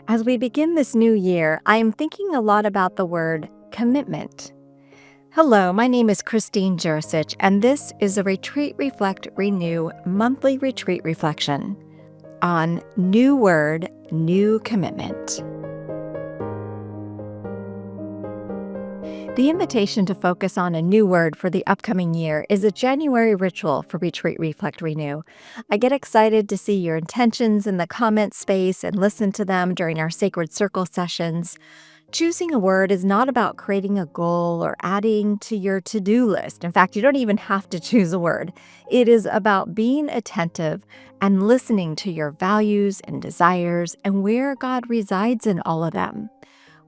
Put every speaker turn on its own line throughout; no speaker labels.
As we begin this new year, I am thinking a lot about the word commitment. Hello, my name is Christine Jurisic, and this is a Retreat, Reflect, Renew monthly retreat reflection on New Word, New Commitment. The invitation to focus on a new word for the upcoming year is a January ritual for Retreat, Reflect, Renew. I get excited to see your intentions in the comment space and listen to them during our Sacred Circle sessions. Choosing a word is not about creating a goal or adding to your to-do list. In fact, you don't even have to choose a word. It is about being attentive and listening to your values and desires and where God resides in all of them.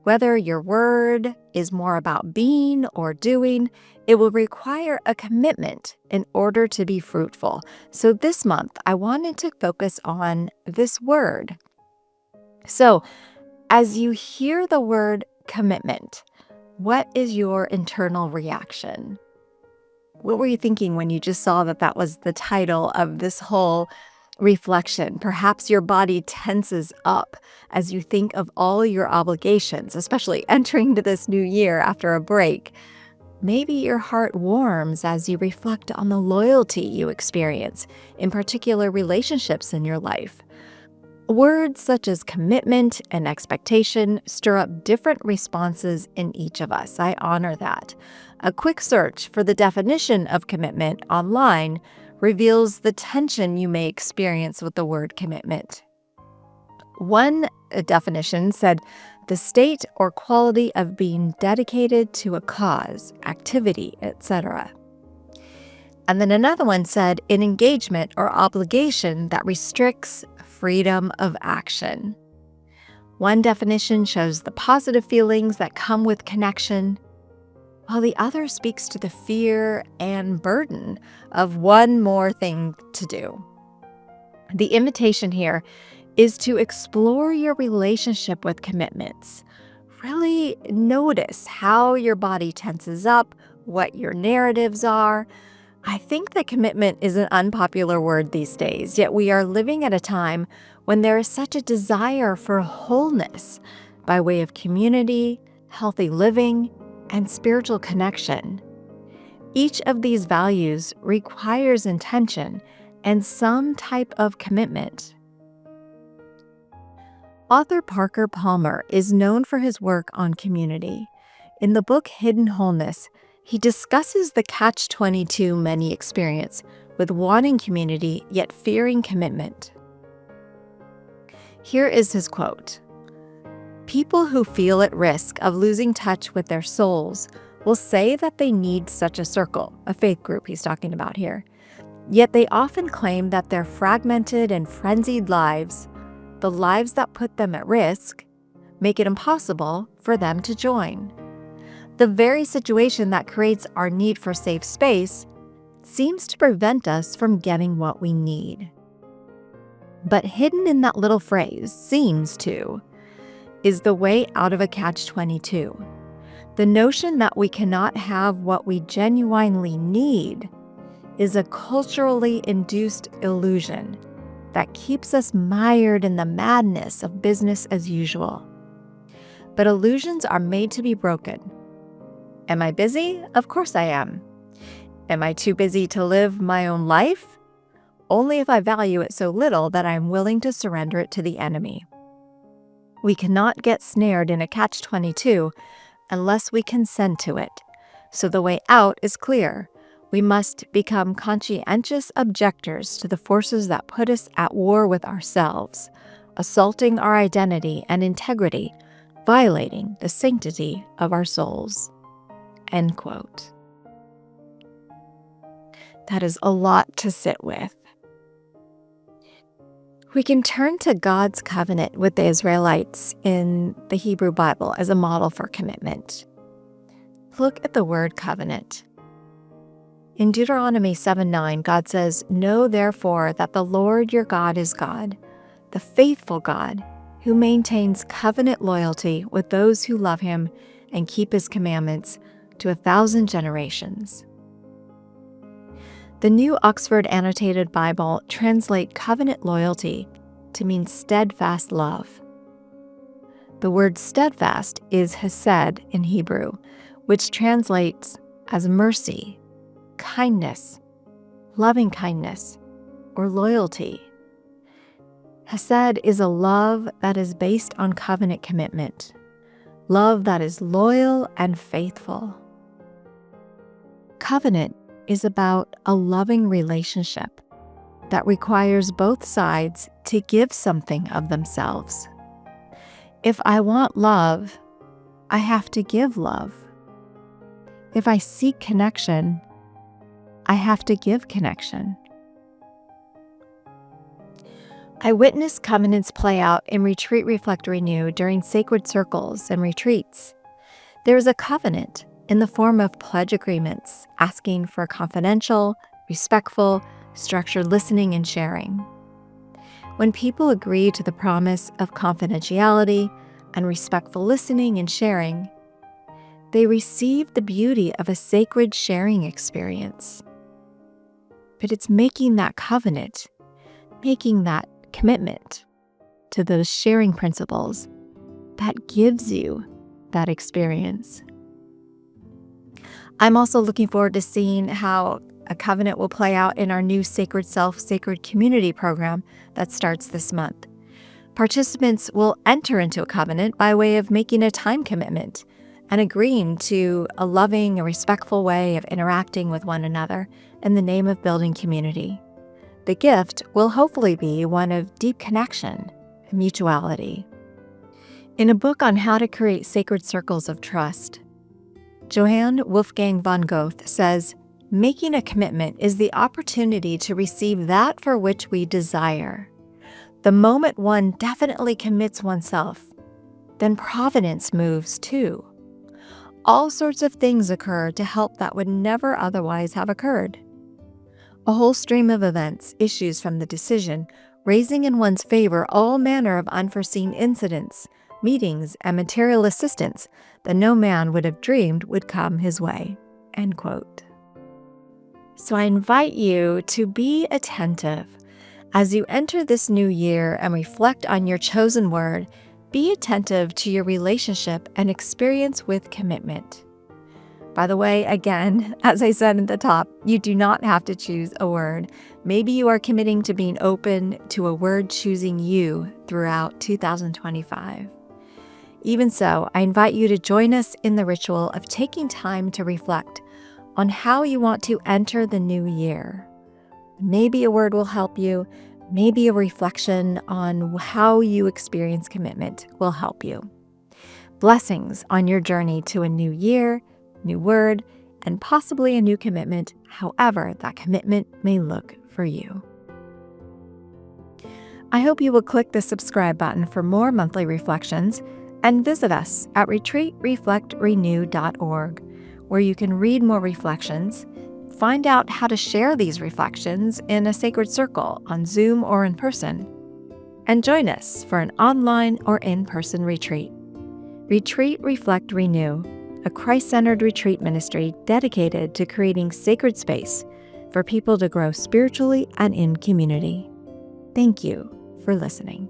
Whether your word is more about being or doing, it will require a commitment in order to be fruitful. So this month, I wanted to focus on this word. So, as you hear the word commitment, what is your internal reaction? What were you thinking when you just saw that was the title of this whole reflection? Perhaps your body tenses up as you think of all your obligations, especially entering into this new year after a break. Maybe your heart warms as you reflect on the loyalty you experience in particular relationships in your life. Words such as commitment and expectation stir up different responses in each of us. I honor that. A quick search for the definition of commitment online reveals the tension you may experience with the word commitment. One definition said, the state or quality of being dedicated to a cause, activity, etc. And then another one said, an engagement or obligation that restricts freedom of action. One definition shows the positive feelings that come with connection, while the other speaks to the fear and burden of one more thing to do. The invitation here is to explore your relationship with commitments. Really notice how your body tenses up, what your narratives are. I think that commitment is an unpopular word these days, yet we are living at a time when there is such a desire for wholeness by way of community, healthy living, and spiritual connection. Each of these values requires intention and some type of commitment. Author Parker Palmer is known for his work on community. In the book Hidden Wholeness, he discusses the catch-22 many experience with wanting community yet fearing commitment. Here is his quote. People who feel at risk of losing touch with their souls will say that they need such a circle, a faith group he's talking about here. Yet they often claim that their fragmented and frenzied lives, the lives that put them at risk, make it impossible for them to join. The very situation that creates our need for safe space seems to prevent us from getting what we need. But hidden in that little phrase, seems to, is the way out of a catch-22. The notion that we cannot have what we genuinely need is a culturally induced illusion that keeps us mired in the madness of business as usual. But illusions are made to be broken. Am I busy? Of course I am. Am I too busy to live my own life? Only if I value it so little that I'm willing to surrender it to the enemy. We cannot get snared in a catch-22 unless we consent to it. So the way out is clear. We must become conscientious objectors to the forces that put us at war with ourselves, assaulting our identity and integrity, violating the sanctity of our souls. End quote. That is a lot to sit with. We can turn to God's covenant with the Israelites in the Hebrew Bible as a model for commitment. Look at the word covenant. In Deuteronomy 7:9, God says, "Know therefore that the Lord your God is God, the faithful God, who maintains covenant loyalty with those who love him and keep his commandments to 1,000 generations." The New Oxford Annotated Bible translate covenant loyalty to mean steadfast love. The word steadfast is hesed in Hebrew, which translates as mercy, kindness, loving kindness, or loyalty. Hesed is a love that is based on covenant commitment, love that is loyal and faithful. Covenant is about a loving relationship that requires both sides to give something of themselves. If I want love, I have to give love. If I seek connection, I have to give connection. I witness covenants play out in Retreat, Reflect, Renew during sacred circles and retreats. There is a covenant in the form of pledge agreements asking for confidential, respectful, structured listening and sharing. When people agree to the promise of confidentiality and respectful listening and sharing, they receive the beauty of a sacred sharing experience. But it's making that covenant, making that commitment to those sharing principles that gives you that experience. I'm also looking forward to seeing how a covenant will play out in our new Sacred Self, Sacred Community program that starts this month. Participants will enter into a covenant by way of making a time commitment and agreeing to a loving and respectful way of interacting with one another in the name of building community. The gift will hopefully be one of deep connection and mutuality. In a book on how to create sacred circles of trust, Johann Wolfgang von Goethe says, "Making a commitment is the opportunity to receive that for which we desire. The moment one definitely commits oneself, then providence moves too. All sorts of things occur to help that would never otherwise have occurred. A whole stream of events issues from the decision, raising in one's favor all manner of unforeseen incidents, meetings, and material assistance that no man would have dreamed would come his way." End quote. So I invite you to be attentive. As you enter this new year and reflect on your chosen word, be attentive to your relationship and experience with commitment. By the way, again, as I said at the top, you do not have to choose a word. Maybe you are committing to being open to a word choosing you throughout 2025. Even so, I invite you to join us in the ritual of taking time to reflect on how you want to enter the new year. Maybe a word will help you. Maybe a reflection on how you experience commitment will help you. Blessings on your journey to a new year, new word, and possibly a new commitment, however that commitment may look for you. I hope you will click the subscribe button for more monthly reflections and visit us at retreatreflectrenew.org, where you can read more reflections, find out how to share these reflections in a sacred circle on Zoom or in person, and join us for an online or in-person retreat. Retreat, Reflect, Renew, a Christ-centered retreat ministry dedicated to creating sacred space for people to grow spiritually and in community. Thank you for listening.